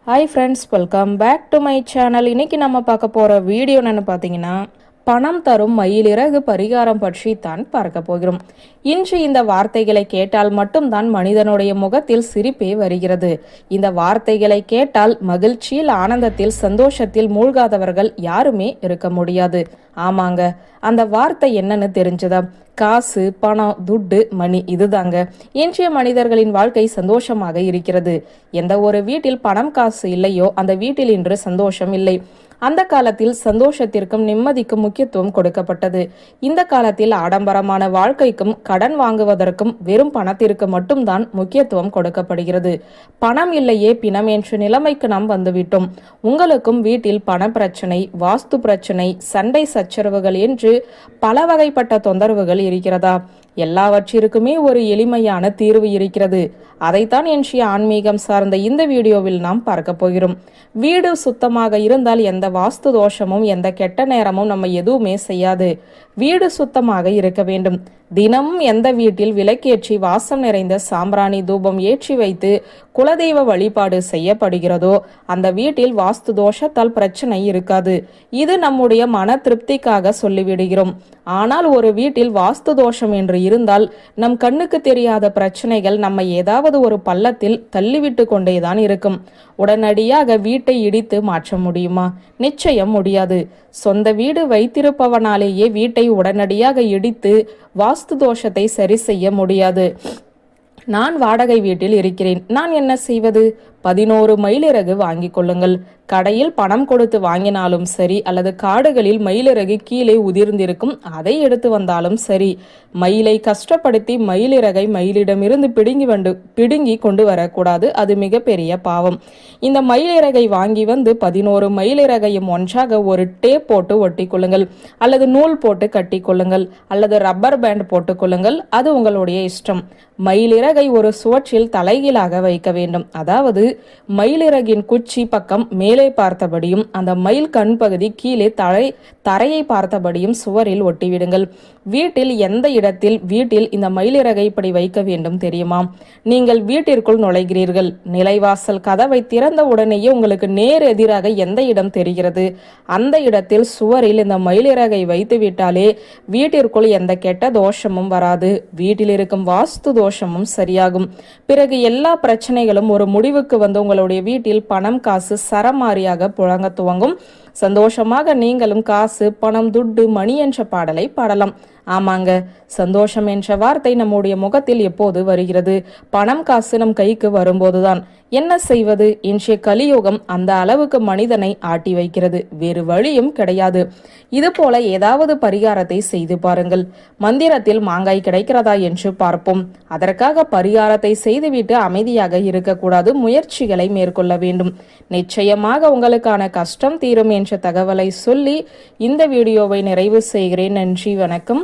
Hi friends, welcome back to my channel. இன்னைக்கு நம்ம பார்க்க போகிற வீடியோ என்னென்னு பார்த்தீங்கன்னா, பணம் தரும் மயிலிறகு பரிகாரம் பற்றி தான் பார்க்க போகிறோம். இன்று இந்த வார்த்தைகளை கேட்டால் மட்டும்தான் மனிதனுடைய முகத்தில் சிரிப்பே வருகிறது. இந்த வார்த்தைகளை கேட்டால் மகிழ்ச்சியில், ஆனந்தத்தில், சந்தோஷத்தில் மூழ்காதவர்கள் யாருமே இருக்க முடியாது. ஆமாங்க, அந்த வார்த்தை என்னன்னு தெரிஞ்சதா? காசு, பணம், துட்டு, மணி. இதுதாங்க இன்றைய மனிதர்களின் வாழ்க்கை சந்தோஷமாக இருக்கிறது. எந்த ஒரு வீட்டில் பணம் காசு இல்லையோ அந்த வீட்டில் இன்று சந்தோஷம் இல்லை. அந்த காலத்தில் சந்தோஷத்திற்கும் நிம்மதிக்கும் முக்கியத்துவம் கொடுக்கப்பட்டது. இந்த காலத்தில் ஆடம்பரமான வாழ்க்கைக்கும் கடன் வாங்குவதற்கும் வெறும் பணத்திற்கு மட்டும்தான் முக்கியத்துவம் கொடுக்கப்படுகிறது. பணம் இல்லையே பிணம் என்ற நிலைமைக்கு நாம் வந்துவிட்டோம். உங்களுக்கும் வீட்டில் பண பிரச்சனை, வாஸ்து பிரச்சனை, சண்டை சச்சரவுகள் என்று பல வகைப்பட்ட தொந்தரவுகள் இருக்கிறதா? எல்லாவற்றிற்குமே ஒரு எளிமையான தீர்வு இருக்கிறது. அதைத்தான் இன்றைய ஆன்மீகம் சார்ந்த இந்த வீடியோவில் நாம் பார்க்க போகிறோம். வீடு சுத்தமாக இருந்தால் எந்த வாஸ்து தோஷமும் எந்த கெட்ட நேரமும் நம்ம எதுவுமே செய்யாது. வீடு சுத்தமாக இருக்க வேண்டும். தினமும் எந்த வீட்டில் விளக்கேற்றி வாசம் நிறைந்த சாம்பிராணி தூபம் ஏற்றி வைத்து குலதெய்வ வழிபாடு செய்யப்படுகிறதோ அந்த வீட்டில் வாஸ்து தோஷத்தால் பிரச்சனை இருக்காது. இது நம்முடைய மன திருப்திக்காக சொல்லிவிடுகிறோம். ஆனால் ஒரு வீட்டில் வாஸ்து தோஷம் என்று இருந்தால் நம் கண்ணுக்கு தெரியாத பிரச்சனைகள் நம்ம ஏதாவது ஒரு பள்ளத்தில் தள்ளிவிட்டு கொண்டேதான் இருக்கும். உடனடியாக வீட்டை இடித்து மாற்ற முடியுமா? நிச்சயம் முடியாது. சொந்த வீடு வைத்திருப்பவனாலேயே வீட்டை உடனடியாக இடித்து வாஸ்து தோஷத்தை சரி செய்ய முடியாது. நான் வாடகை வீட்டில் இருக்கிறேன். நான் என்ன செய்வது? 11 மயிலிறகு வாங்கி கொள்ளுங்கள். கடையில் பணம் கொடுத்து வாங்கினாலும் சரி, அல்லது காடுகளில் மயிலிறகு கீழே உதிர்ந்திருக்கும், அதை எடுத்து வந்தாலும் சரி. மயிலை கஷ்டப்படுத்தி மயிலிறகை மயிலிடமிருந்து பிடுங்கி கொண்டு வரக்கூடாது. அது மிகப்பெரிய பாவம். இந்த மயிலிறகை வாங்கி வந்து 11 மயிலிறகையும் ஒன்றாக ஒரு டேப் போட்டு ஒட்டி கொள்ளுங்கள், அல்லது நூல் போட்டு கட்டி கொள்ளுங்கள், அல்லது ரப்பர் பேண்ட் போட்டுக் கொள்ளுங்கள். அது உங்களுடைய இஷ்டம். மயிலிறகை ஒரு சுவற்றில் தலைகீழாக வைக்க வேண்டும். அதாவது மயிலிறகின் குச்சி பக்கம் மேலே பார்த்தபடியும் அந்த மயில் கண் பகுதி கீழே தரையை பார்த்தபடியும் சுவரில் ஒட்டிவிடுங்கள். வீட்டில் எந்த இடத்தில் வீட்டில் இந்த மயிலிறகை இப்படி வைக்க வேண்டும் தெரியுமா? நீங்கள் வீட்டிற்குள் நுழைகிறீர்கள். நிலைவாசல் கதவை திறந்த உடனேயே உங்களுக்கு நேர் எதிராக எந்த இடம் தெரிகிறது அந்த இடத்தில் சுவரில் இந்த மயிலிறகை வைத்து விட்டாலே வீட்டிற்குள் எந்த கெட்ட தோஷமும் வராது. வீட்டில் இருக்கும் வாஸ்து தோஷமும் சரியாகும். பிறகு எல்லா பிரச்சனைகளும் ஒரு முடிவுக்கு வந்து உங்களுடைய வீட்டில் பணம் காசு சரமாரியாக புழங்க துவங்கும். சந்தோஷமாக நீங்களும் காசு, பணம், துட்டு, மணி என்ற பாடலை பாடலாம். ஆமாங்க, சந்தோஷம் என்ற வார்த்தை நம்முடைய முகத்தில் எப்போது வருகிறது? பணம் காசு நம் கைக்கு வரும்போதுதான். என்ன செய்வது? இன்றைய கலியுகம் அந்த அளவுக்கு மனிதனை ஆட்டி வைக்கிறது. வேறு வழியும் கிடையாது. இது போல ஏதாவது பரிகாரத்தை செய்து பாருங்கள். மந்திரத்தில் மாங்காய் கிடைக்கிறதா என்று பார்ப்போம். அதற்காக பரிகாரத்தை செய்துவிட்டு அமைதியாக இருக்கக்கூடாது. முயற்சிகளை மேற்கொள்ள வேண்டும். நிச்சயமாக உங்களுக்கான கஷ்டம் தீரும் என்ற தகவலை சொல்லி இந்த வீடியோவை நிறைவு செய்கிறேன். நன்றி, வணக்கம்.